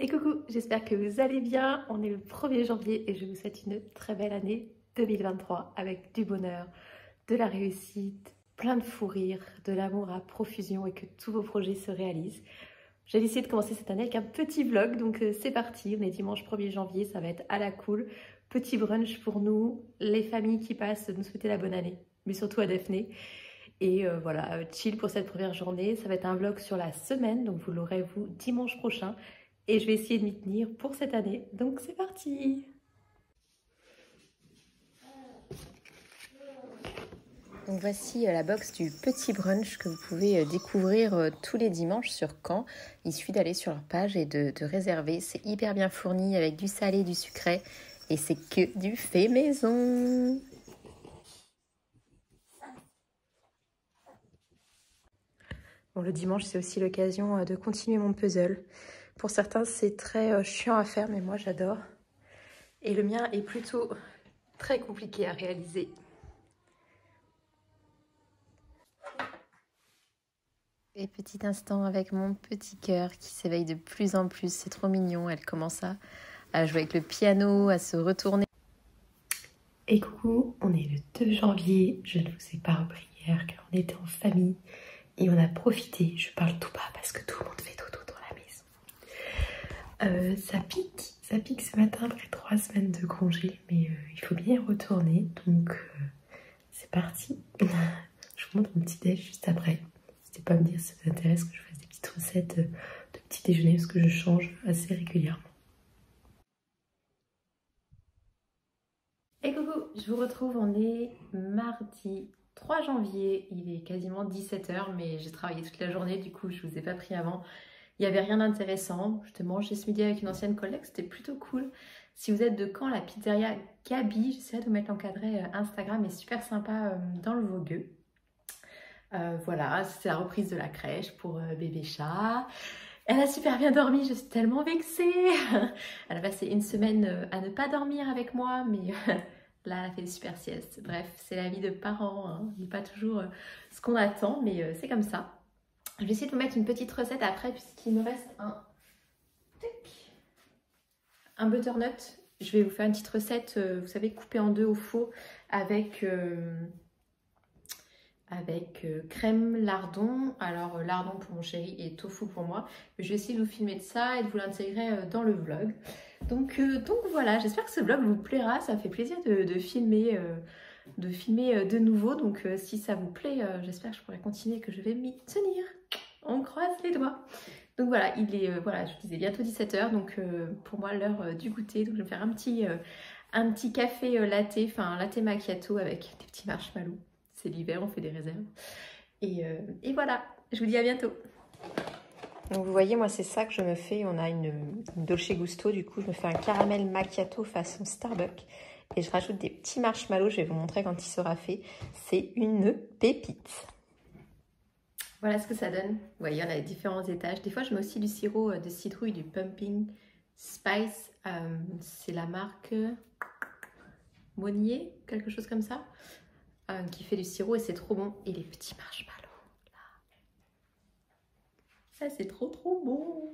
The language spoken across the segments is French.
Et coucou, j'espère que vous allez bien. On est le 1er janvier et je vous souhaite une très belle année 2023 avec du bonheur, de la réussite, plein de fou rire, de l'amour à profusion et que tous vos projets se réalisent. J'ai décidé de commencer cette année avec un petit vlog, donc c'est parti. On est dimanche 1er janvier, ça va être à la cool. Petit brunch pour nous, les familles qui passent nous souhaiter la bonne année, mais surtout à Daphné. Et voilà, chill pour cette première journée. Ça va être un vlog sur la semaine, donc vous l'aurez vous dimanche prochain. Et je vais essayer de m'y tenir pour cette année. Donc c'est parti! Donc voici la box du petit brunch que vous pouvez découvrir tous les dimanches sur Caen. Il suffit d'aller sur leur page et de réserver. C'est hyper bien fourni avec du salé, du sucré. Et c'est que du fait maison. Bon, le dimanche, c'est aussi l'occasion de continuer mon puzzle. Pour certains, c'est très chiant à faire, mais moi, j'adore. Et le mien est plutôt très compliqué à réaliser. Et petit instant avec mon petit cœur qui s'éveille de plus en plus. C'est trop mignon. Elle commence à jouer avec le piano, à se retourner. Et coucou, on est le 2 janvier. Je ne vous ai pas repris hier car on était en famille. Et on a profité. Je parle tout bas parce que tout le monde fait dodo dans la maison. Ça pique ce matin après 3 semaines de congé. Mais il faut bien y retourner. Donc c'est parti. Je vous montre mon petit déj juste après. N'hésitez pas à me dire si ça vous intéresse que je fasse des petites recettes de petit déjeuner parce que je change assez régulièrement. Et coucou, je vous retrouve, on est mardi 3 janvier, il est quasiment 17 h, mais j'ai travaillé toute la journée, du coup je vous ai pas pris avant. Il n'y avait rien d'intéressant, je te mangeais ce midi avec une ancienne collègue, c'était plutôt cool. Si vous êtes de Caen, la pizzeria Gabi, j'essaierai de vous mettre l'encadré Instagram, est super sympa dans le Vogueux. Voilà, c'est la reprise de la crèche pour bébé chat. Elle a super bien dormi, je suis tellement vexée. Elle a passé une semaine à ne pas dormir avec moi, mais là, elle a fait des super siestes. Bref, c'est la vie de parents, hein. On n'est pas toujours ce qu'on attend, mais c'est comme ça. Je vais essayer de vous mettre une petite recette après, puisqu'il me reste un butternut. Je vais vous faire une petite recette, vous savez, coupée en deux au four avec crème, lardon. Alors lardon pour mon chéri et tofu pour moi. Je vais essayer de vous filmer de ça et de vous l'intégrer dans le vlog. Donc voilà, j'espère que ce vlog vous plaira. Ça me fait plaisir de filmer de nouveau. Donc si ça vous plaît, j'espère que je pourrai continuer, que je vais m'y tenir. On croise les doigts. Donc voilà, il est, voilà, je vous disais bientôt 17 h. Donc pour moi, l'heure du goûter. Donc je vais me faire un petit café latte, enfin un latte macchiato avec des petits marshmallows. C'est l'hiver, on fait des réserves. Et voilà, je vous dis à bientôt. Donc vous voyez, moi c'est ça que je me fais. On a une Dolce Gusto, du coup je me fais un caramel macchiato façon Starbucks. Et je rajoute des petits marshmallows, je vais vous montrer quand il sera fait. C'est une pépite. Voilà ce que ça donne. Vous voyez, on a différents étages. Des fois je mets aussi du sirop de citrouille, du pumpkin spice. C'est la marque Monnier, quelque chose comme ça. Qui fait du sirop et c'est trop bon. Et les petits marshmallows, là. Ça, c'est trop bon.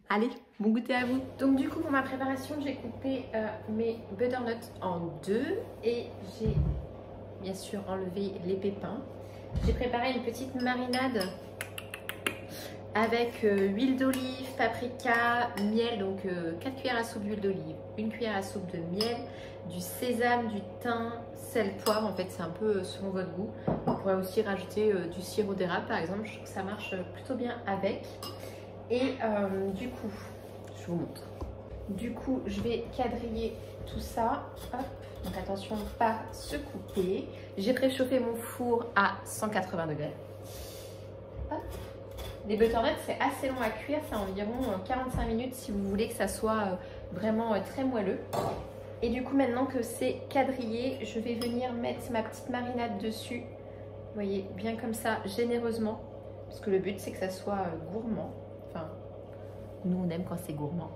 Allez, bon goûter à vous. Donc du coup, pour ma préparation, j'ai coupé mes butternuts en deux. Et j'ai bien sûr enlevé les pépins. J'ai préparé une petite marinade avec huile d'olive, paprika, miel. Donc 4 cuillères à soupe d'huile d'olive, 1 cuillère à soupe de miel, du sésame, du thym, sel, poivre. En fait, c'est un peu selon votre goût. On pourrait aussi rajouter du sirop d'érable, par exemple. Je trouve que ça marche plutôt bien avec. Et du coup, je vous montre. Du coup, je vais quadriller tout ça. Hop. Donc attention, pas se couper. J'ai préchauffé mon four à 180 degrés. Hop. Les butternuts, c'est assez long à cuire. C'est environ 45 minutes si vous voulez que ça soit vraiment très moelleux. Et du coup, maintenant que c'est quadrillé, je vais venir mettre ma petite marinade dessus. Vous voyez, bien comme ça, généreusement. Parce que le but, c'est que ça soit gourmand. Enfin, nous, on aime quand c'est gourmand.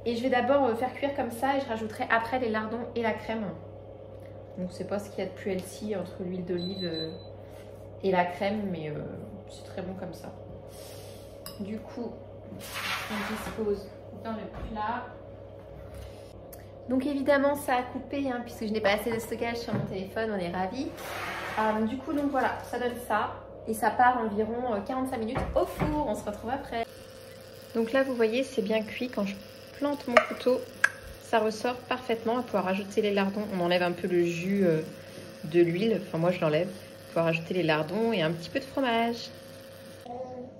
Et je vais d'abord faire cuire comme ça et je rajouterai après les lardons et la crème. Donc, c'est pas ce qu'il y a de plus healthy entre l'huile d'olive et la crème, mais c'est très bon comme ça. Du coup, On dispose dans le plat. Donc évidemment ça a coupé hein, puisque je n'ai pas assez de stockage sur mon téléphone, on est ravis. Du coup donc voilà, ça donne ça. Et ça part environ 45 minutes au four, on se retrouve après. Donc là vous voyez c'est bien cuit, quand je plante mon couteau, ça ressort parfaitement. On va pouvoir rajouter les lardons, on enlève un peu le jus de l'huile, enfin moi je l'enlève. On va pouvoir rajouter les lardons et un petit peu de fromage.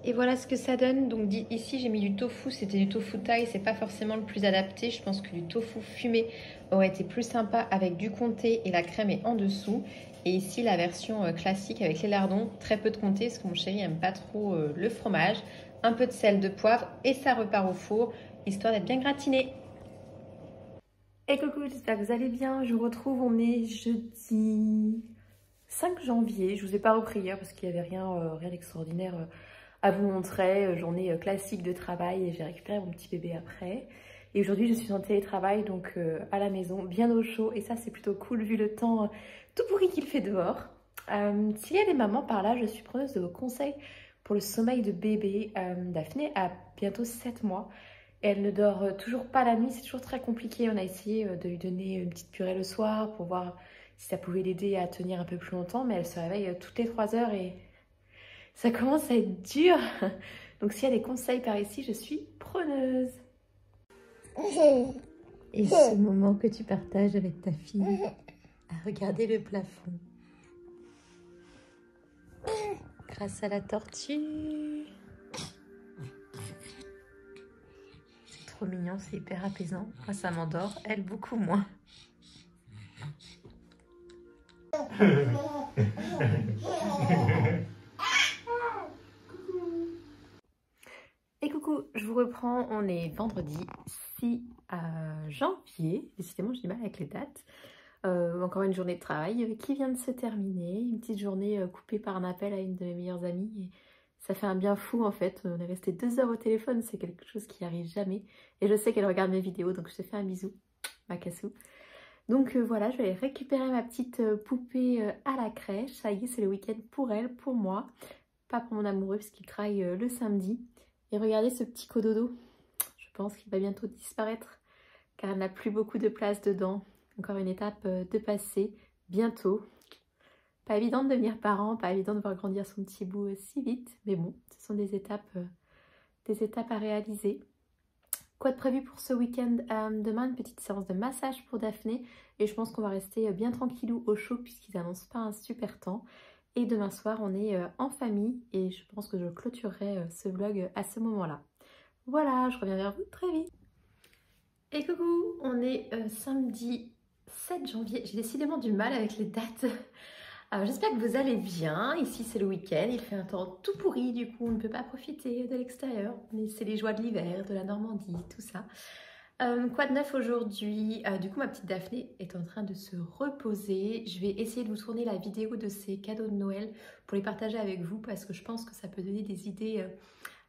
Et voilà ce que ça donne. Donc ici j'ai mis du tofu, c'était du tofu thaï, c'est pas forcément le plus adapté. Je pense que du tofu fumé aurait été plus sympa avec du comté et la crème est en dessous. Et ici la version classique avec les lardons, très peu de comté parce que mon chéri aime pas trop le fromage. Un peu de sel, de poivre et ça repart au four, histoire d'être bien gratiné. Et coucou, j'espère que vous allez bien. Je vous retrouve, on est jeudi 5 janvier. Je vous ai pas repris hier parce qu'il n'y avait rien d'extraordinaire à vous montrer. Journée classique de travail et j'ai récupéré mon petit bébé après. Et aujourd'hui, je suis en télétravail, donc à la maison, bien au chaud. Et ça, c'est plutôt cool vu le temps tout pourri qu'il fait dehors. S'il y a des mamans par là, je suis preneuse de vos conseils pour le sommeil de bébé. Daphné a bientôt 7 mois. Et elle ne dort toujours pas la nuit, c'est toujours très compliqué. On a essayé de lui donner une petite purée le soir pour voir si ça pouvait l'aider à tenir un peu plus longtemps. Mais elle se réveille toutes les 3 heures et ça commence à être dur. Donc s'il y a des conseils par ici, je suis preneuse. Et ce moment que tu partages avec ta fille à regarder le plafond grâce à la tortue. C'est trop mignon, c'est hyper apaisant. Moi ça m'endort, elle beaucoup moins. Et coucou, je vous reprends, on est vendredi 6 janvier, décidément j'ai du mal avec les dates. Encore une journée de travail qui vient de se terminer, une petite journée coupée par un appel à une de mes meilleures amies et ça fait un bien fou en fait. On est resté 2 heures au téléphone, c'est quelque chose qui arrive jamais et je sais qu'elle regarde mes vidéos donc je te fais un bisou, ma cassou. Donc voilà, je vais aller récupérer ma petite poupée à la crèche, ça y est c'est le week-end pour elle, pour moi, pas pour mon amoureux parce qu'il travaille le samedi. Et regardez ce petit cododo, je pense qu'il va bientôt disparaître car elle n'a plus beaucoup de place dedans. Encore une étape de passer, bientôt. Pas évident de devenir parent, pas évident de voir grandir son petit bout si vite, mais bon, ce sont des étapes à réaliser. Quoi de prévu pour ce week-end? Demain, une petite séance de massage pour Daphné, et je pense qu'on va rester bien tranquillou au chaud puisqu'ils n'annoncent pas un super temps. Et demain soir, on est en famille, et je pense que je clôturerai ce vlog à ce moment-là. Voilà, je reviens vers vous très vite. Et coucou, on est samedi 7 janvier, j'ai décidément du mal avec les dates. J'espère que vous allez bien, ici c'est le week-end, il fait un temps tout pourri, du coup on ne peut pas profiter de l'extérieur. C'est les joies de l'hiver, de la Normandie, tout ça. Quoi de neuf aujourd'hui? Du coup ma petite Daphné est en train de se reposer. Je vais essayer de vous tourner la vidéo de ses cadeaux de Noël pour les partager avec vous parce que je pense que ça peut donner des idées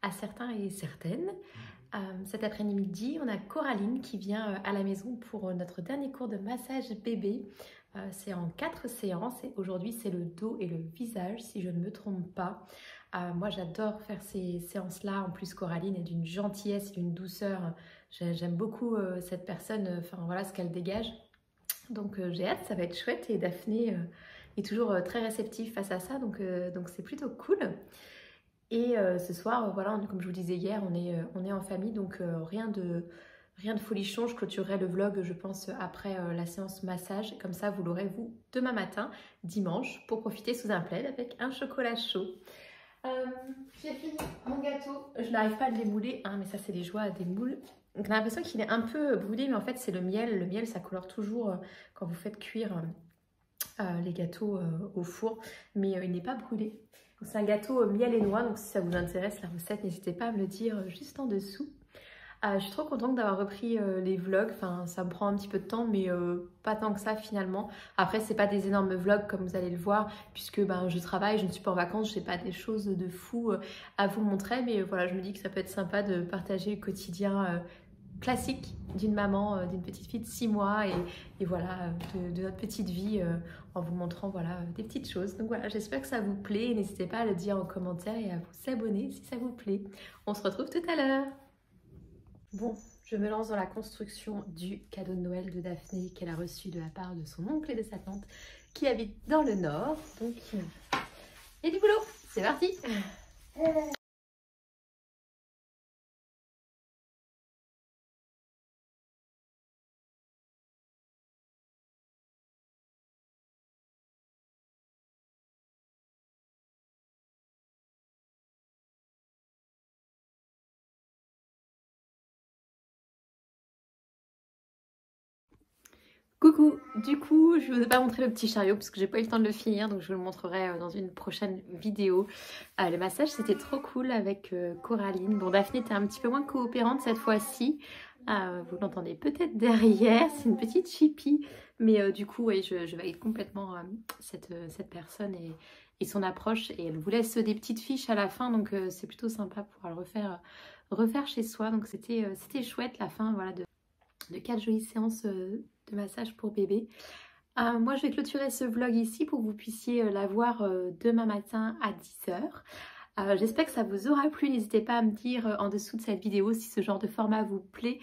à certains et certaines. Cet après-midi, on a Coraline qui vient à la maison pour notre dernier cours de massage bébé. C'est en 4 séances et aujourd'hui c'est le dos et le visage si je ne me trompe pas. Moi j'adore faire ces séances-là. En plus Coraline est d'une gentillesse et d'une douceur. J'aime beaucoup cette personne, enfin voilà ce qu'elle dégage. Donc j'ai hâte, ça va être chouette et Daphné est toujours très réceptive face à ça, donc c'est plutôt cool. Et ce soir, voilà, comme je vous disais hier, on est en famille, donc rien de folichon. Je clôturerai le vlog, je pense, après la séance massage. Comme ça, vous l'aurez, vous, demain matin, dimanche, pour profiter sous un plaid avec un chocolat chaud. J'ai fini mon gâteau. Je n'arrive pas à le démouler, hein, mais ça, c'est les joies des moules. Donc, on a l'impression qu'il est un peu brûlé, mais en fait, c'est le miel. Le miel, ça colore toujours quand vous faites cuire les gâteaux au four, mais il n'est pas brûlé. C'est un gâteau miel et noix, donc si ça vous intéresse la recette, n'hésitez pas à me le dire juste en dessous. Je suis trop contente d'avoir repris les vlogs, enfin ça me prend un petit peu de temps, mais pas tant que ça finalement. Après c'est pas des énormes vlogs comme vous allez le voir, puisque je travaille, je ne suis pas en vacances, je n'ai pas des choses de fou à vous montrer, mais voilà, je me dis que ça peut être sympa de partager le quotidien classique d'une maman, d'une petite fille de 6 mois et voilà, de notre petite vie en vous montrant voilà, des petites choses. Donc voilà, j'espère que ça vous plaît. N'hésitez pas à le dire en commentaire et à vous abonner si ça vous plaît. On se retrouve tout à l'heure. Bon, je me lance dans la construction du cadeau de Noël de Daphné qu'elle a reçu de la part de son oncle et de sa tante qui habitent dans le nord. Donc, il y a du boulot, c'est parti! Coucou, du coup je ne vous ai pas montré le petit chariot parce que j'ai pas eu le temps de le finir, donc je vous le montrerai dans une prochaine vidéo. Le massage c'était trop cool avec Coraline. Bon, Daphné était un petit peu moins coopérante cette fois-ci, vous l'entendez peut-être derrière, c'est une petite chippie, mais du coup ouais, je valide complètement cette personne et son approche, et elle vous laisse des petites fiches à la fin, donc c'est plutôt sympa pour pouvoir le refaire chez soi. Donc c'était chouette la fin, voilà, de 4 jolies séances de massage pour bébé. Moi je vais clôturer ce vlog ici pour que vous puissiez la voir demain matin à 10 h. J'espère que ça vous aura plu. N'hésitez pas à me dire en dessous de cette vidéo si ce genre de format vous plaît.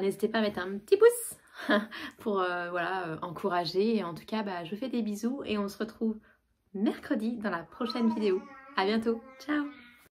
N'hésitez pas à mettre un petit pouce pour voilà, encourager. Et en tout cas, je vous fais des bisous et on se retrouve mercredi dans la prochaine vidéo. À bientôt, ciao!